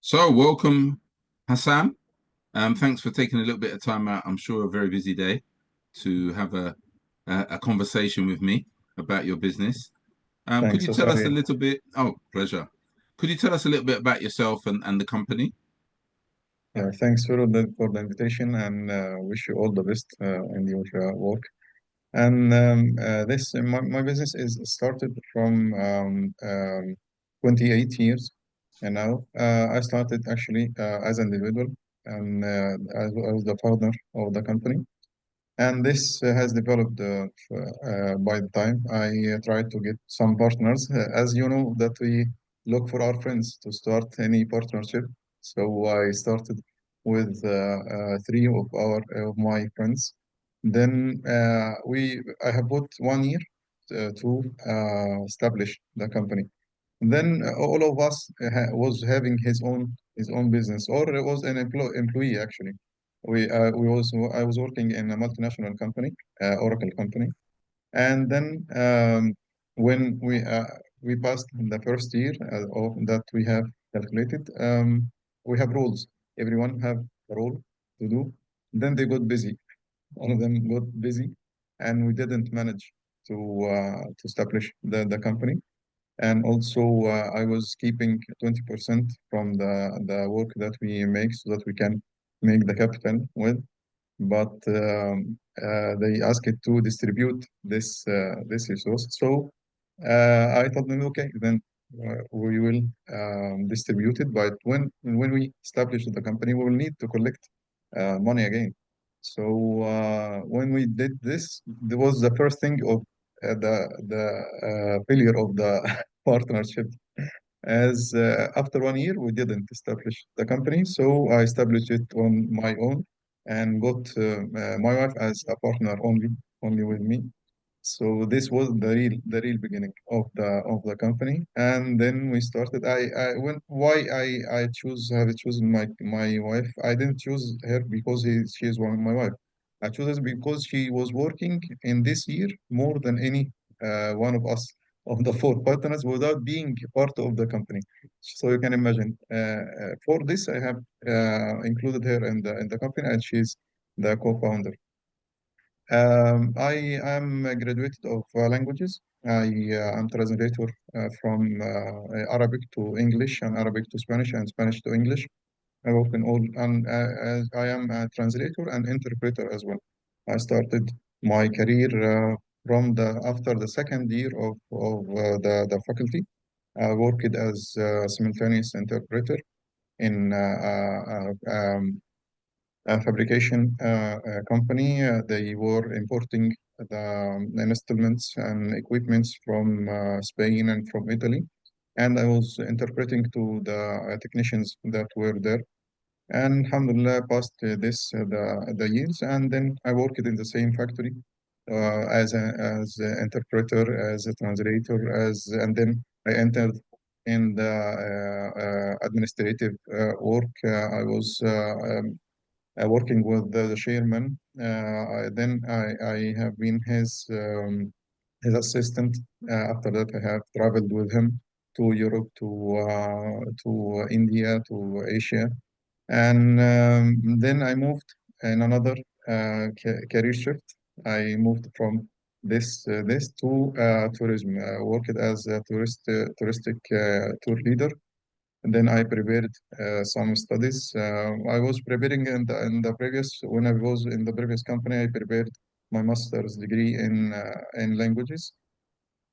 So, welcome, Hassan. Thanks for taking a little bit of time out. I'm sure a very busy day to have a conversation with me about your business. Could Thanks, you tell us a Asari. little bit? Oh, pleasure. Could you tell us a little bit about yourself and the company? Thanks for the invitation and wish you all the best in your work. And this my business is started from 28 years, and now I started actually as an individual, and I was the founder of the company. And this has developed by the time I tried to get some partners. As you know, that we look for our friends to start any partnership. So I started with three of my friends. Then I have put 1 year to establish the company. Then all of us was having his own business, or it was an employee actually. I was working in a multinational company, Oracle company, and then when we passed the first year of that we have calculated, we have rules. Everyone have a role to do. Then they got busy. All of them got busy, and we didn't manage to establish the company. And also, I was keeping 20% from the work that we make so that we can make the capital with. But they asked it to distribute this resource. So I told them, okay, then we will distribute it. But when we establish the company, we will need to collect money again. So when we did this, there was the first thing of the failure of the partnership. As after 1 year, we didn't establish the company, so I established it on my own and got my wife as a partner only with me. So this was the real beginning of the company, and then we started. I when why I choose have chosen my wife. I didn't choose her because she is one of my wife. I chose her because she was working in this year more than any one of us of the four partners without being part of the company. So you can imagine. For this, I have included her in the company, and she's the co-founder. I am graduated of languages. I am translator from Arabic to English and Arabic to Spanish and Spanish to English. I work in all, and as I am a translator and interpreter as well. I started my career from the after the second year of the faculty. I worked as a simultaneous interpreter in a fabrication company. They were importing the instruments and equipments from Spain and from Italy. And I was interpreting to the technicians that were there. And alhamdulillah, passed the years. And then I worked in the same factory as an interpreter, as a translator, and then I entered in the administrative work. I was working with the chairman. I have been his assistant. After that, I have traveled with him to Europe, to India, to Asia, and then I moved in another career shift. I moved from this to tourism. Worked as a touristic tour leader, and then I prepared some studies. I was preparing in the previous, when I was in the previous company, I prepared my master's degree in languages.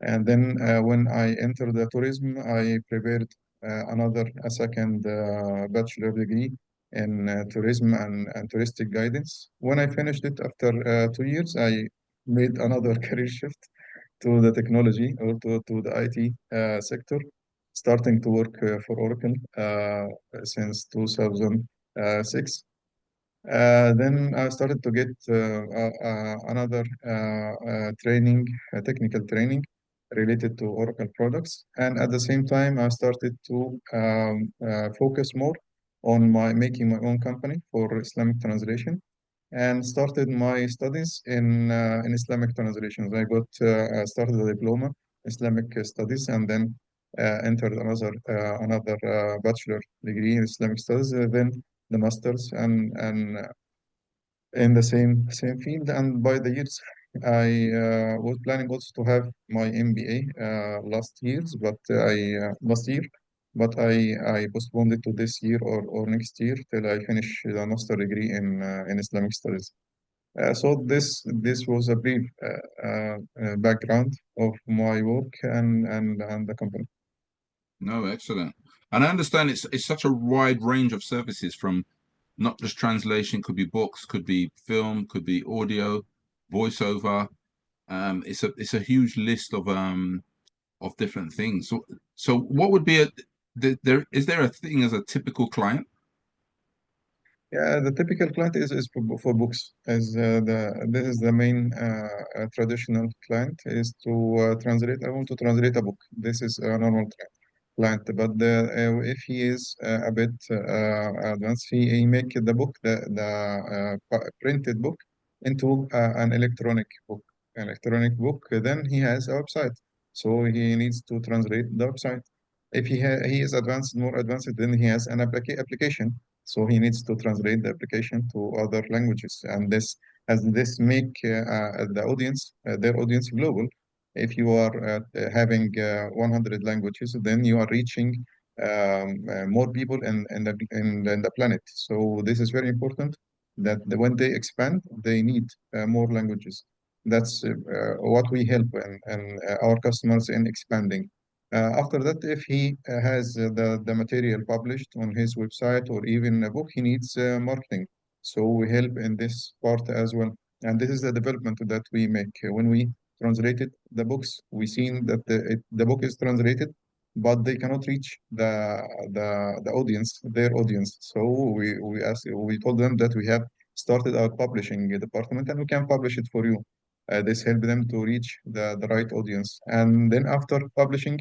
And then when I entered the tourism, I prepared a second bachelor degree in tourism and touristic guidance. When I finished it after 2 years, I made another career shift to the technology or to the IT sector, starting to work for Oracle since 2006. Then I started to get another training, technical training related to Oracle products. And at the same time, I started to focus more on making my own company for Islamic translation and started my studies in Islamic translations. I started a diploma Islamic studies, and then entered another bachelor degree in Islamic studies, then the masters, and in the same field. And by the years, I was planning also to have my MBA last year, but I postponed it to this year or next year till I finish the master degree in Islamic studies. So this was a brief background of my work and the company. No, excellent. And I understand it's such a wide range of services from not just translation, could be books, could be film, could be audio, voiceover. It's a huge list of different things. So what would be there is there a thing as a typical client? Yeah, the typical client is for books. As this is the main traditional client is to translate. I want to translate a book. This is a normal client. But if he is a bit advanced, he make the book, the printed book, into an electronic book. Then he has a website, so he needs to translate the website. If he is more advanced, then he has an application, so he needs to translate the application to other languages, and this make their audience global. If you are having 100 languages, then you are reaching more people in the planet. So this is very important that when they expand, they need more languages. That's what we help and our customers in expanding. After that, if he has the material published on his website or even a book, he needs marketing. So we help in this part as well. And this is the development that we make. When we translated the books, we seen that the book is translated, but they cannot reach the audience, their audience. So we told them that we have started our publishing department and we can publish it for you. This help them to reach the right audience. And then after publishing,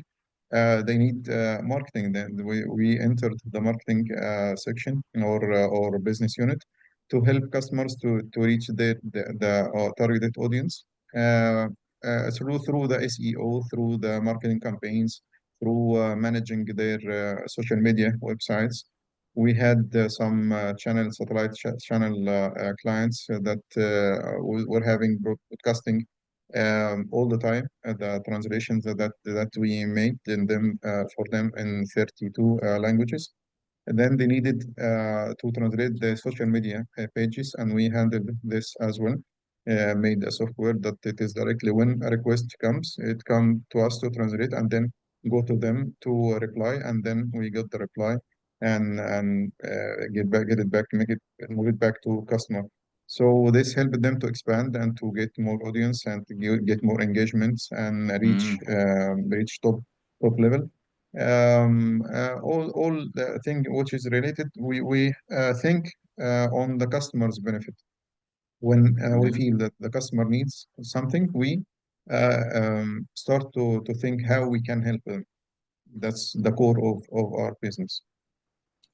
they need marketing. Then we entered the marketing section or business unit to help customers to reach the targeted audience through the SEO, through the marketing campaigns, through managing their social media websites. We had some channel clients that were having broadcasting all the time. The translations that we made in them for them in 32 languages. And then they needed to translate the social media pages, and we handled this as well. Made a software that it is directly when a request comes, it come to us to translate, and then go to them to reply, and then we get the reply and get it back, move it back to customer. So this helped them to expand and to get more audience and to get more engagements and Mm, reach top level. All the thing which is related, we think on the customer's benefit. When we yeah. feel that the customer needs something, we start to think how we can help them. That's the core of our business.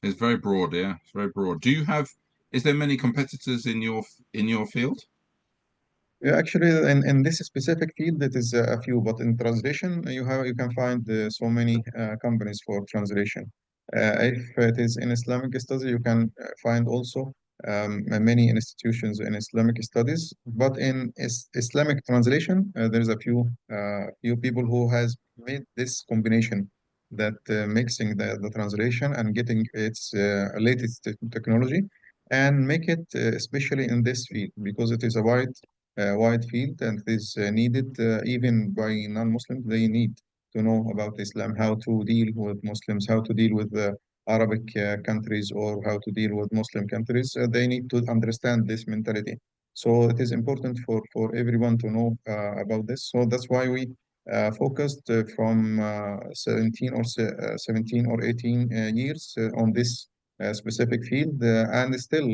It's very broad, yeah. It's very broad. Is there many competitors in your field? Yeah, actually, in this specific field, it is a few, but in translation, you can find so many companies for translation. If it is in Islamic studies, you can find also many institutions in Islamic studies. But in Islamic translation, there is a few people who has made this combination that mixing the translation and getting its latest technology and make it especially in this field because it is a wide field and it is needed even by non-Muslims. They need to know about Islam, how to deal with Muslims, how to deal with Arabic countries, or how to deal with Muslim countries. They need to understand this mentality. So it is important for everyone to know about this. So that's why we focused from 17 or 18 years on this specific field, and still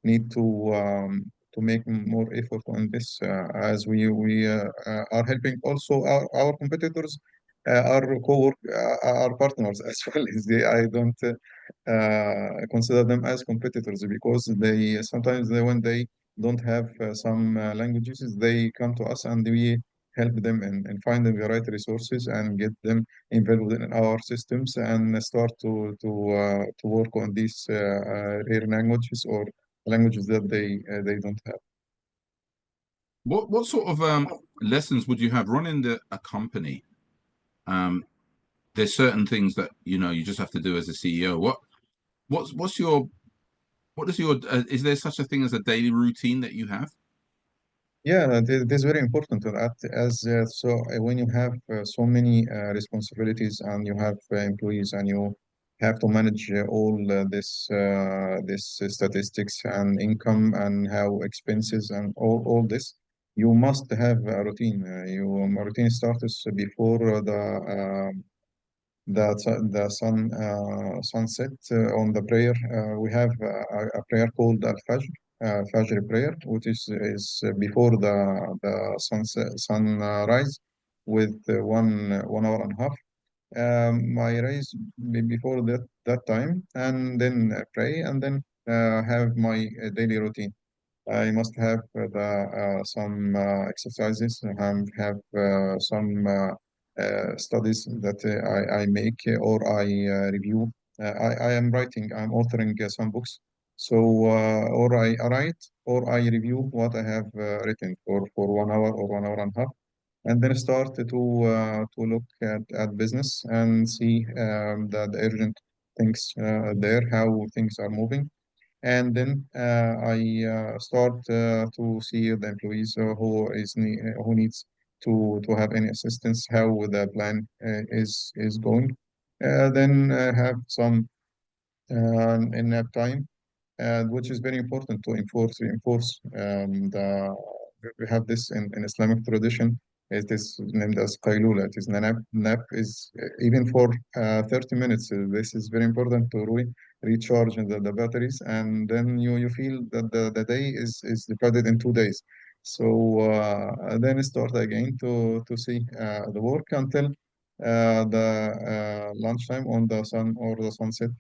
need to make more effort on this as we are helping also our competitors, our partners as well. I don't consider them as competitors because when they don't have some languages, they come to us and we help them in finding the right resources and get them involved in our systems and start to work on these rare languages or languages that they don't have. What sort of lessons would you have running a company? Um, there's certain things that you just have to do as a CEO. What's your what is your is there such a thing as a daily routine that you have? Yeah, it is very important to that as when you have so many responsibilities and you have employees and you have to manage all this statistics and income and how expenses and all this, you must have a routine. Your routine starts before the sunset on the prayer. We have a prayer called Al-Fajr, Fajr prayer, which is before the sunrise with 1 hour and a half. I rise before that time and then pray and then have my daily routine. I must have some exercises, have some studies that I make or I review. I am writing, I'm authoring some books. So, or I write or I review what I have written for 1 hour or 1 hour and a half, and then start to look at business and see the urgent things there, how things are moving, and then I start to see the employees who needs to have any assistance, how the plan is going. Then have some in-app time, which is very important to reinforce the. We have this in Islamic tradition. It is named as qaylula. It is nap. Nap is even for 30 minutes. This is very important to recharge the batteries, and then you feel that the day is divided in 2 days. So then start again to see the work until the lunchtime on the sun or the sunset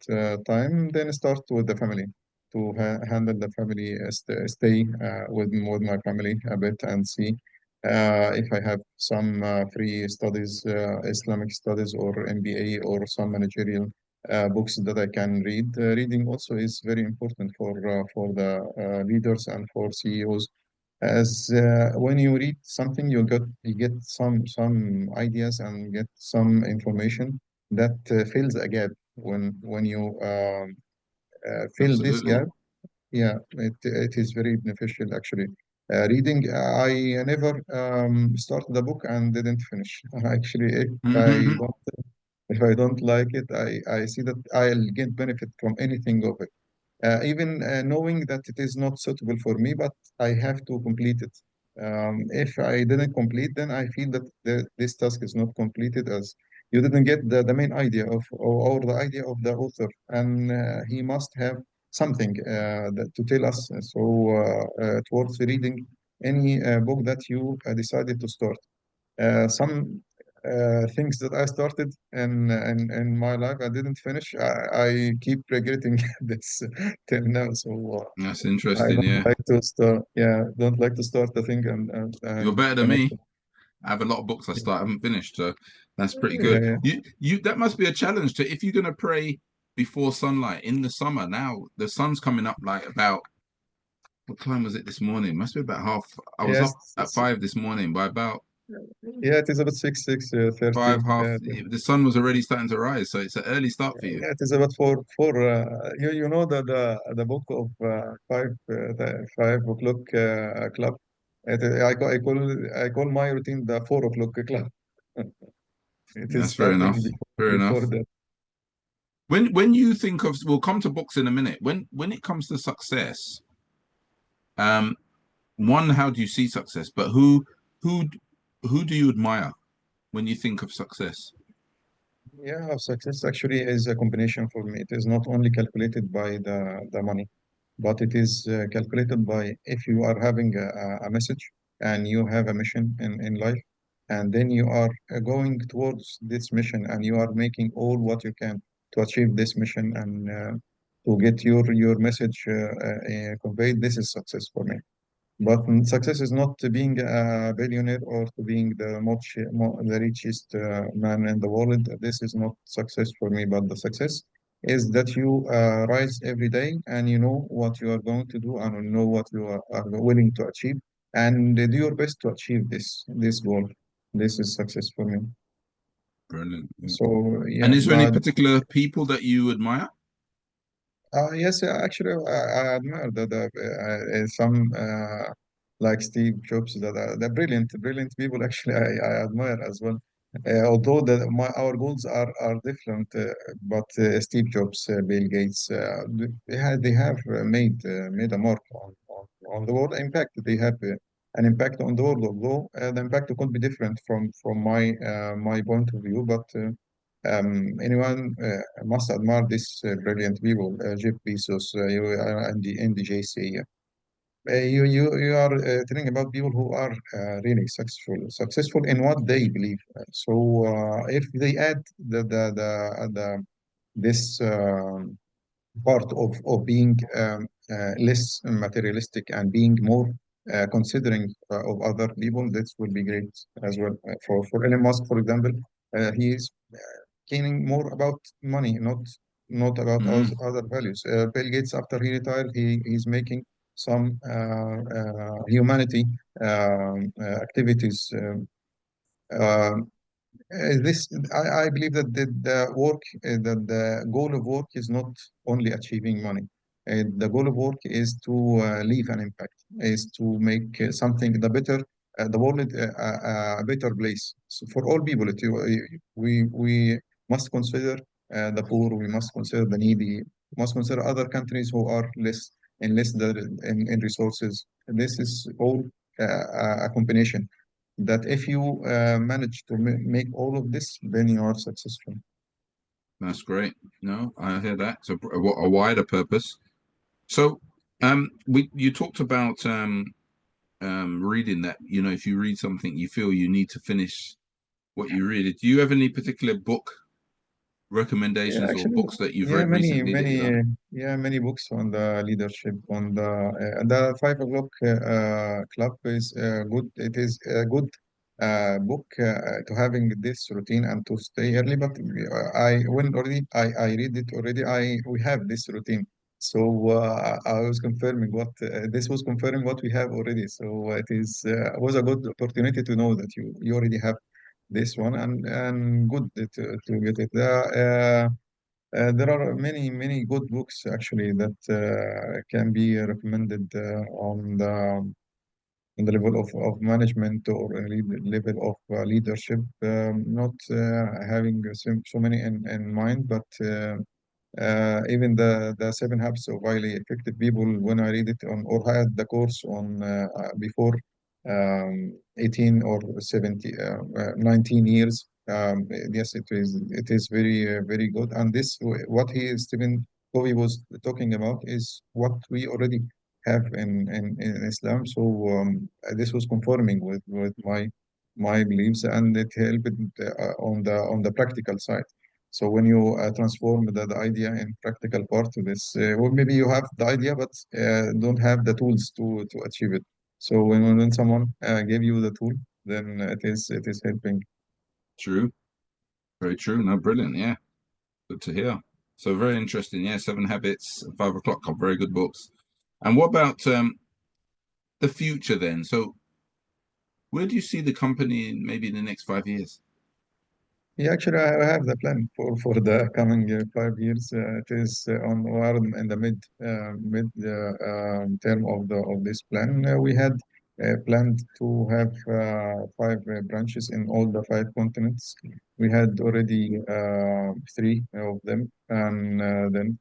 time. Then start with the family to handle the family, stay with my family a bit and see if I have some free studies, Islamic studies or MBA or some managerial books that I can read. Reading also is very important for the leaders and for CEOs, as when you read something, you get some ideas and get some information that fills a gap. When you fill this Absolutely. gap, yeah, it is very beneficial actually. Reading, I never started a book and didn't finish. Actually, if I don't like it, I see that I'll get benefit from anything of it, even knowing that it is not suitable for me, but I have to complete it. If I didn't complete, then I feel that this task is not completed, as you didn't get the main idea or the idea of the author, and he must have something to tell us. So towards reading any book that you decided to start. Some things that I started in my life I didn't finish. I keep regretting this till now. So That's I interesting. don't Yeah, like to start. Yeah, don't like to start a thing you're and better than finish me. it. I have a lot of books I start haven't finished, so that's pretty Yeah, good. yeah. You that must be a challenge to if you're gonna pray before sunlight in the summer. Now the sun's coming up like about what time was it this morning? Must be about half. I was up Yes, at 5 this morning. By about yeah. It is about 6:30. 5 half, the sun was already starting to rise. So it's an early start for you. Yeah, it is about four. You know the book of the 5 o'clock club. I call my routine the 4 o'clock club. It is That's fair starting enough. Fair before enough. that. When you think of, we'll come to books in a minute. When it comes to success, um, one, how do you see success? But who who do you admire when you think of success? Yeah, success actually is a combination for me. It is not only calculated by the money, but it is calculated by if you are having a message and you have a mission in life, and then you are going towards this mission and you are making all what you can to achieve this mission and to get your message conveyed. This is success for me. But success is not to being a billionaire or to being the richest man in the world. This is not success for me, but the success is that you rise every day and you know what you are going to do and you know what you are willing to achieve and do your best to achieve this goal. This is success for me. Brilliant. Yeah. So And yeah, is there any particular people that you admire? yes, actually, I admire some like Steve Jobs that are they're brilliant, brilliant people. Actually, I admire as well. Although our goals are different, but Steve Jobs, Bill Gates, they have made a mark on the world. In fact, they have an impact on the world. Although the impact could be different from my point of view, but. Anyone must admire these brilliant people, Jeff Bezos, and the JC. You are telling about people who are really successful in what they believe. So if they add the this part of being less materialistic and being more considering of other people, this will be great as well. For Elon Musk, for example, he is caring more about money, not about Mm, other values. Bill Gates, after he retired, he's making some humanity activities. I believe that the goal of work is not only achieving money. The goal of work is to leave an impact, is to make something the world a better place. So for all people. We must consider the poor. We must consider the needy. We must consider other countries who are less in resources. This is all a combination that if you manage to make all of this, then you are successful. that's great. No, I hear that. So a wider purpose. So, we you talked about reading that. You know, if you read something, you feel you need to finish what you read. Do you have any particular book Yeah, recommendations or actually, books that you've read recently that you like? many books on the leadership. On the 5 o'clock club is good. It is a good book to having this routine and to stay early. But I read it already. I we have this routine. So I was confirming what this was confirming what we have already. So it is was a good opportunity to know that you already have this one and good to get it. There are many good books actually that can be recommended on the level of management or level of leadership. Not having so many in mind, but even the 7 habits of highly effective people, when I read it on or had the course on before 18 or 19 years, yes, it is very good. And what Stephen Covey was talking about is what we already have in Islam. So this was conforming with my beliefs, and it helped on the practical side. So when you transform the idea in practical part of this, well, maybe you have the idea, but don't have the tools to achieve it. So when someone give you the tool, then it is helping. True, very true. No, brilliant. Yeah, good to hear. So very interesting. Yeah, Seven Habits, 5 o'clock Club, very good books. And what about the future then? So where do you see the company in maybe in the next 5 years? Yeah, actually, I have the plan for the coming 5 years. It is on we are in the mid term of this plan. We had planned to have 5 branches in all the 5 continents. We had already 3 of them, and then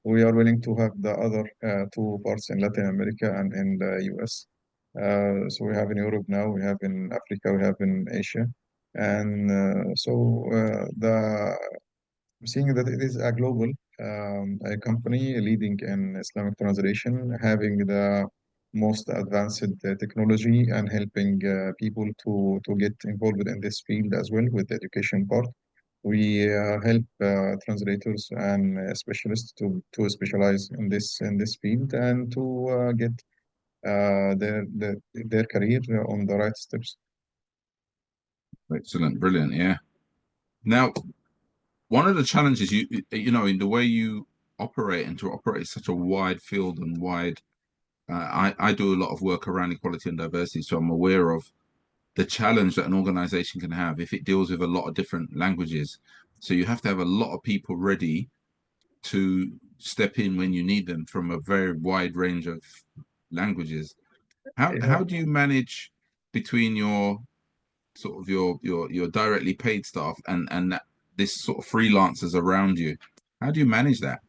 we are willing to have the other 2 parts in Latin America and in the US. So we have in Europe now, we have in Africa, we have in Asia. And the seeing that it is a global a company leading in Islamic translation, having the most advanced technology and helping people to get involved in this field as well with the education part. We help translators and specialists to specialize in this field and to get their career on the right steps. Excellent, brilliant. Yeah. Now, one of the challenges you know in the way you operate and to operate such a wide field and wide. I do a lot of work around equality and diversity, so I'm aware of the challenge that an organization can have if it deals with a lot of different languages. So you have to have a lot of people ready to step in when you need them from a very wide range of languages. Yeah. How do you manage between your sort of your directly paid staff and that, this sort of freelancers around you? How do you manage that?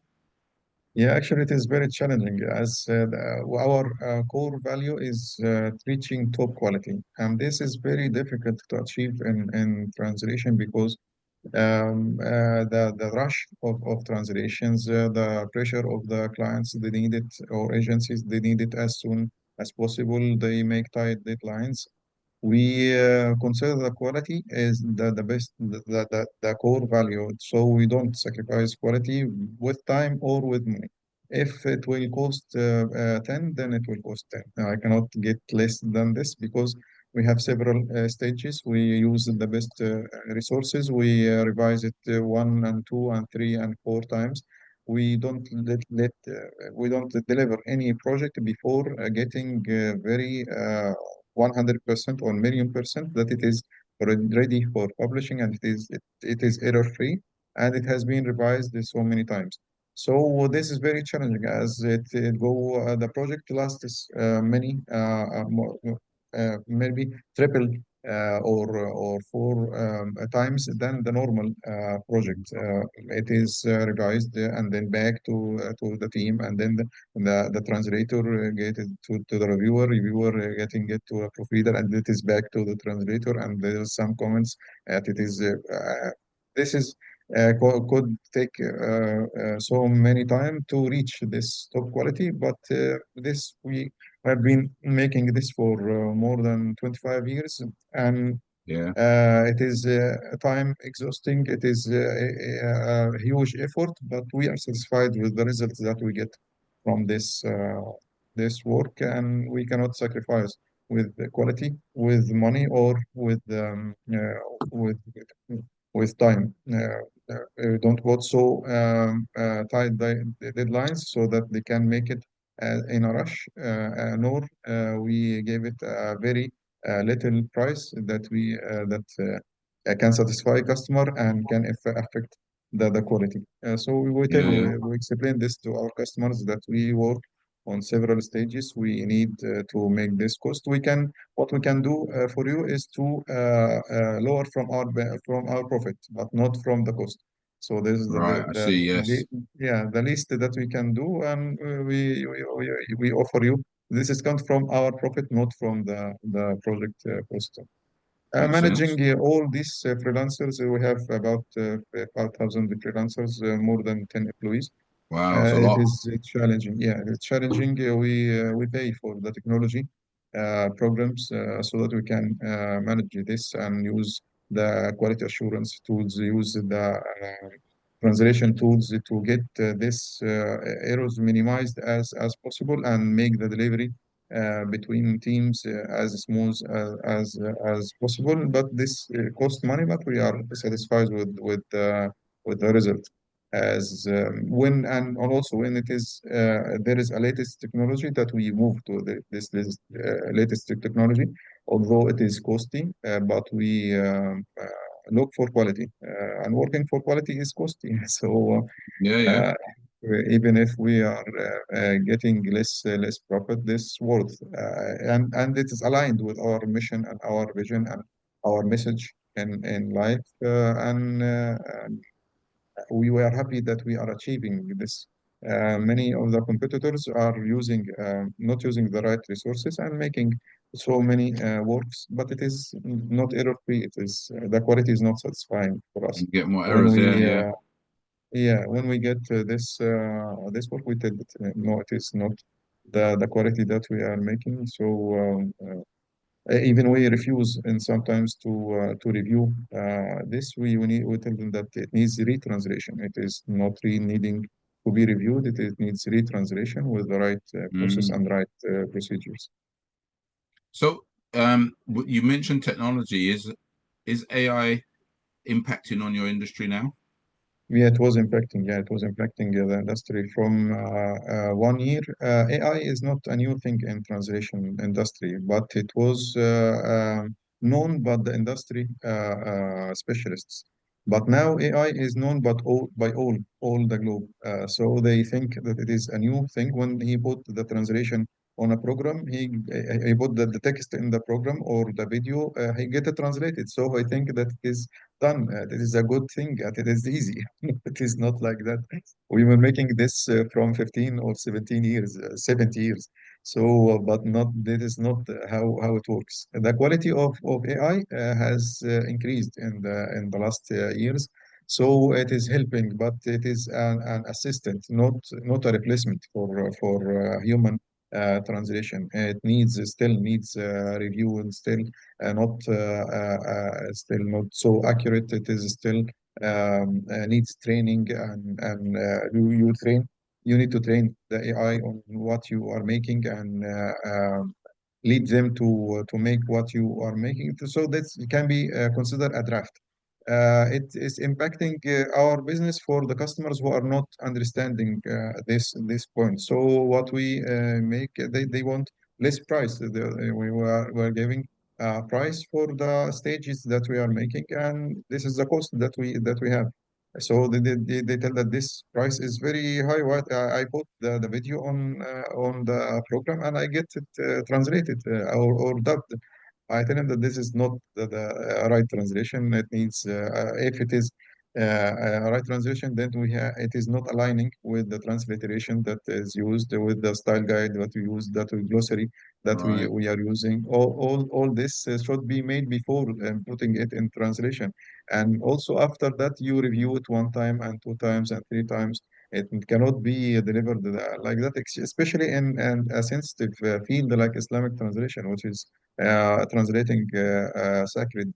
Yeah, actually, it is very challenging as our core value is reaching top quality. And this is very difficult to achieve in translation because the rush of translations, the pressure of the clients, they need it, or agencies, they need it as soon as possible. They make tight deadlines. We consider the quality is the best, the core value. So we don't sacrifice quality with time or with money. If it will cost 10, then it will cost 10. I cannot get less than this because we have several stages. We use the best resources. We revise it one and two and three and four times. We don't we don't deliver any project before getting very 100% or million% that it is ready for publishing and it is error free and it has been revised so many times. So this is very challenging as the project lasts many maybe triple or four times than the normal project. It is revised and then back to the team, and then the translator get it to the reviewer getting it to a proofreader, and it is back to the translator, and there is some comments. At it is this is could take so many time to reach this top quality, but this we have been making this for more than 25 years, and Yeah, it is time exhausting. It is a huge effort, but we are satisfied with the results that we get from this work, and we cannot sacrifice with the quality, with money, or with time. Don't put so tight deadlines so that they can make it in a rush, nor we gave it a very little price that can satisfy customer and can affect the quality. So yeah, yeah. we explain this to our customers that we work on several stages. We need to make this cost. What we can do for you is to lower from our profit, but not from the cost. So this is Right, I see. Yes. yeah, the least that we can do, and we offer you. This is come from our profit, not from the project cost. Makes Managing sense. all these freelancers, we have about 5,000 freelancers, more than 10 employees. Wow, it's a It lot. is challenging. Yeah, it's challenging. We pay for the technology programs so that we can manage this and use the quality assurance tools, use the translation tools to get this errors minimized as possible and make the delivery between teams as smooth as possible. But this costs money, but we are satisfied with the result as when and also when it is there is a latest technology that we move to this latest technology, although it is costly, but we look for quality, and working for quality is costly. So Yeah, yeah. uh, even if we are getting less profit, this worth, and it is aligned with our mission and our vision and our message in life, and we were happy that we are achieving this. Many of the competitors are not using the right resources and making so many works, but it is not error-free. It is the quality is not satisfying for us. And get more When errors there. we Yeah. when we get this work, we tell that no, it is not the quality that we are making. So even we refuse and sometimes to review this. We tell them that it needs retranslation. It is not re needing to be reviewed. It needs retranslation with the right process Mm. and right procedures. So, you mentioned technology. Is AI impacting on your industry now? Yeah, it was impacting. Yeah, it was impacting the industry from 1 year. AI is not a new thing in translation industry, but it was known by the industry specialists. But now AI is known by all the globe. So they think that it is a new thing. When he put the translation on a program, he put the text in the program or the video, he get it translated. So I think that it is done. It is a good thing. It is easy. It is not like that. We were making this from 15 or 17 years, 70 years. So, but not that is not how it works. The quality of AI has increased in the last years. So it is helping, but it is an assistant, not a replacement for human translation. It still needs review and still not so accurate. It is still needs training you need to train the AI on what you are making and lead them to make what you are making. So that can be considered a draft. It is impacting our business for the customers who are not understanding this point. So what we make, they want less price. We are giving price for the stages that we are making, and this is the cost that we have. So they tell that this price is very high. What I put the video on the program and I get it translated or dubbed. I tell him that this is not the right translation. It needs, if it is a right translation, then it is not aligning with the transliteration that is used, with the style guide that we use, that we glossary that we, Right. we are using. All this should be made before putting it in translation. And also after that, you review it 1 time and 2 times and 3 times. It cannot be delivered like that, especially in a sensitive field like Islamic translation, which is translating sacred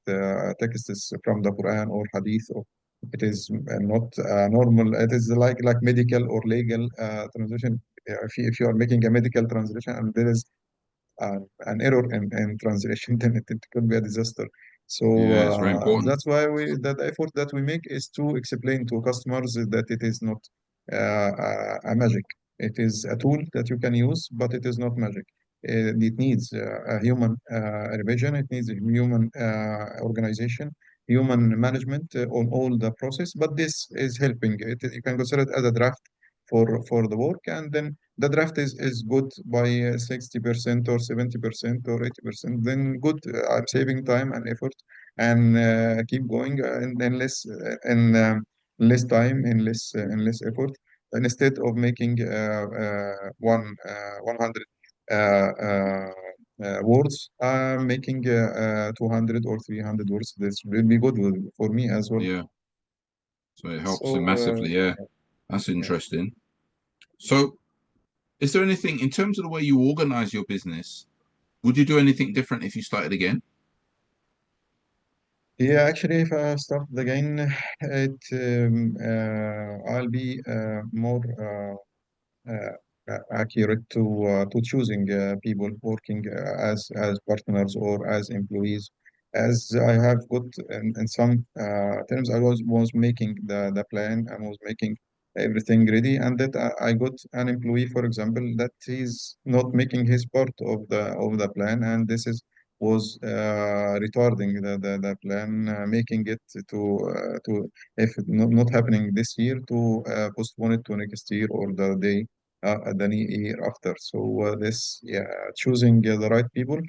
texts from the Quran or Hadith. Or it is not normal. It is like medical or legal translation. If you are making a medical translation and there is an error in translation, then it could be a disaster. So Yeah, it's very important. that's why the effort that we make is to explain to customers that it is not a magic. It is a tool that you can use, but it is not magic. It needs a human revision. It needs a human organization, human management on all the process. But this is helping. You can consider it as a draft for the work, and then the draft is good by 60% or 70% or 80%, then good. I'm saving time and effort and keep going in less time, in less effort. And instead of making 100 words, I'm making 200 or 300 words. This will be good for me as well. Yeah. So it helps So, him massively. Yeah. That's yeah. interesting. So, is there anything in terms of the way you organize your business? Would you do anything different if you started again? Yeah, actually, if I start again, I'll be more accurate to choosing people working as partners or as employees. As I have got in some terms, I was making the plan and was making everything ready, and that I got an employee, for example, that he's not making his part of the plan, and this is was retarding the plan, making it to if it not happening this year to postpone it to next year or the day the year after. So this, yeah, choosing the right people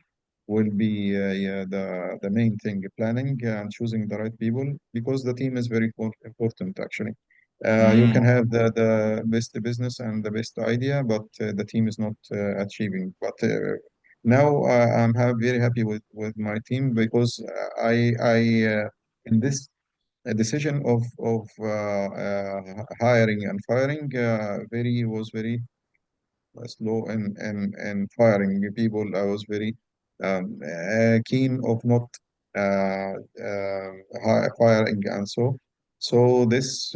will be yeah, the main thing. Planning and choosing the right people because the team is very important actually. You can Mm, have the best business and the best idea, but the team is not achieving. But now very happy with my team because I in this decision of hiring and firing was very slow and firing people. I was very keen of not firing and so. So this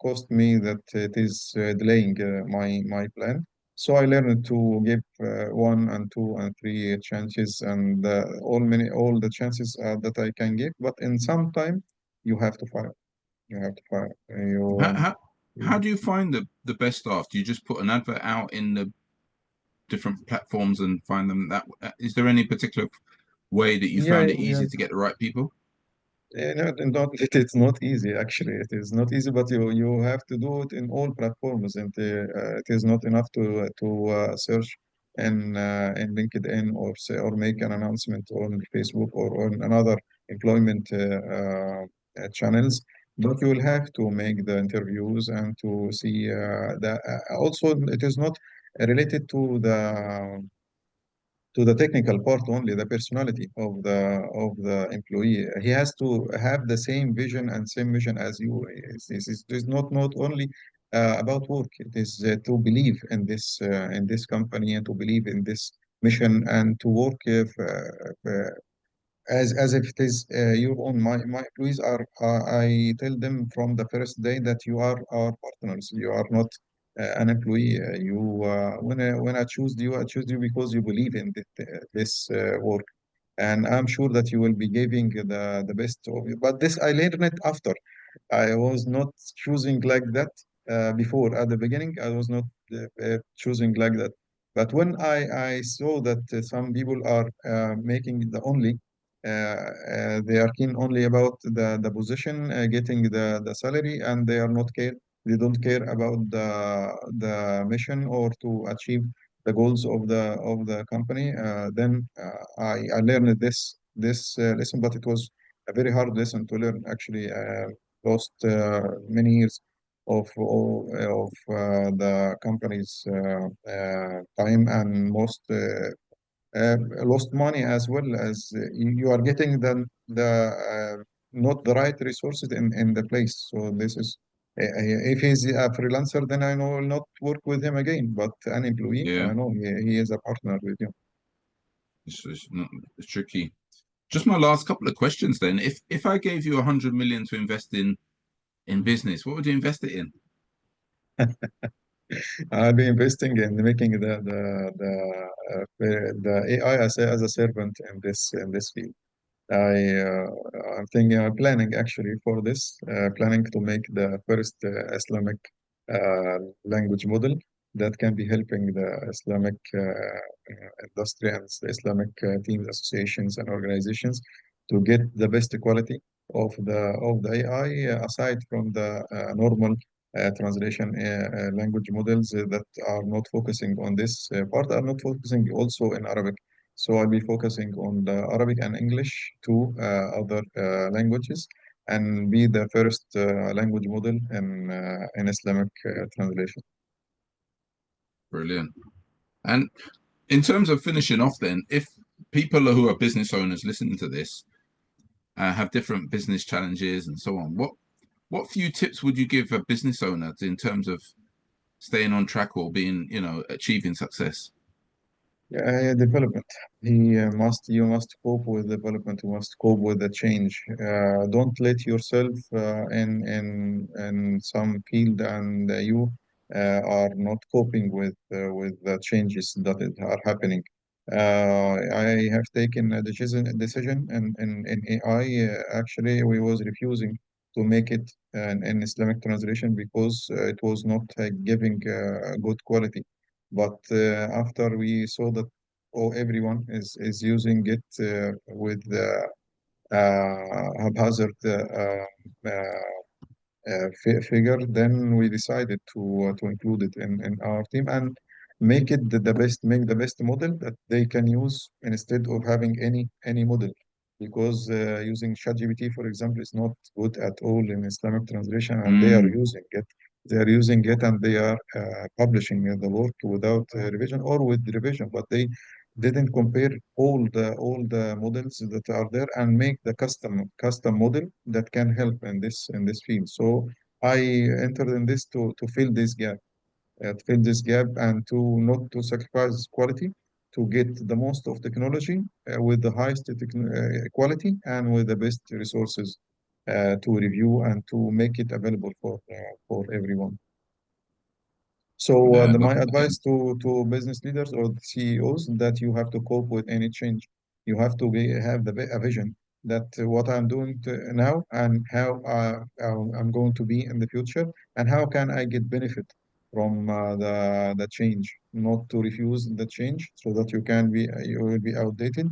cost me that it is delaying my plan. So I learned to give one and two and three chances, and all the chances that I can give. But in some time, you have to fire. You have to fire. How, how, how You do you find the best staff? Do you just put an advert out in the different platforms and find them that? Is there any particular way that you yeah, found it yeah. easy to get the right people? It's not easy actually. It is not easy, but you have to do it in all platforms, and it is not enough to search in LinkedIn or say or make an announcement on Facebook or on another employment channels. But you will have to make the interviews and to see the also it is not related to the technical part only, the personality of the employee. He has to have the same vision and same mission as you. It is not only about work. It is to believe in this company and to believe in this mission and to work as if it is your own. My employees are, I tell them from the first day that you are our partners. You are not an employee. When I choose you, I choose you because you believe in this work. And I'm sure that you will be giving the best of you. But this I learned it after. I was not choosing like that before. At the beginning, I was not choosing like that. But when I saw that some people are making the only, they are keen only about the position, getting the salary, and they are not care. They don't care about the mission or to achieve the goals of the company. Then I learned this lesson, but it was a very hard lesson to learn actually. Lost many years of the company's time and most lost money as well as you are getting the not the right resources in the place. So this is if he's a freelancer, then I know will not work with him again. But an employee, Yeah, no, he is a partner with you. it's tricky. Just my last couple of questions then. If I gave you 100 million to invest in business, what would you invest it in? I'll be investing in making the AI as a servant in this field. I I'm thinking I'm planning actually for this planning to make the first Islamic language model that can be helping the Islamic industry and the Islamic teams, associations, and organizations to get the best quality of the AI aside from the normal translation language models that are not focusing on this part are not focusing also in Arabic. So I'll be focusing on the Arabic and English, two other languages, and be the first language model in Islamic translation. Brilliant. And in terms of finishing off, then, if people who are business owners listening to this have different business challenges and so on, what few tips would you give a business owner in terms of staying on track or being, achieving success? Development. You must cope with development. You must cope with the change. Don't let yourself in some field and you are not coping with the changes are happening. I have taken a decision in AI. Actually, we was refusing to make it an Islamic translation because it was not giving good quality. But after we saw that everyone is using it with haphazard figure, then we decided to include it in our team and make it make the best model that they can use instead of having any model. Because using ChatGPT, for example, is not good at all in Islamic translation, and they are Mm, using it. They are using it and they are publishing the work without revision or with revision, but they didn't compare all the models that are there and make the custom model that can help in this field. So I entered in this to fill this gap, and to not to sacrifice quality, to get the most of technology with the highest quality and with the best resources. to review and to make it available for everyone. So Yeah, my advice to business leaders or the CEOs that you have to cope with any change. You have to have a vision that what I'm doing now and how I'm going to be in the future, and how can I get benefit from the change, not to refuse the change so that you will be outdated,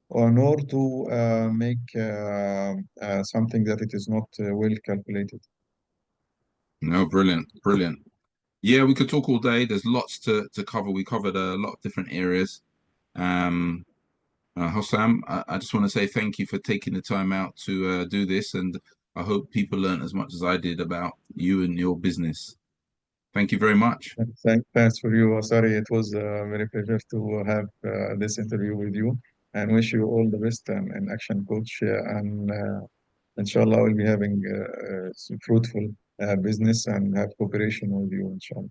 or nor to make something that it is not well calculated. no, brilliant, brilliant. Yeah, we could talk all day. There's lots to cover. We covered a lot of different areas. Um, Hossam, I just want to say thank you for taking the time out to do this, and I hope people learned as much as I did about you and your business. Thank you very much. Thanks for you, Asari. It was a very pleasure to have this interview with you, and wish you all the best and action coach. And inshallah, we'll be having some fruitful business and have cooperation with you, inshallah.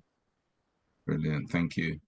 Brilliant. Thank you.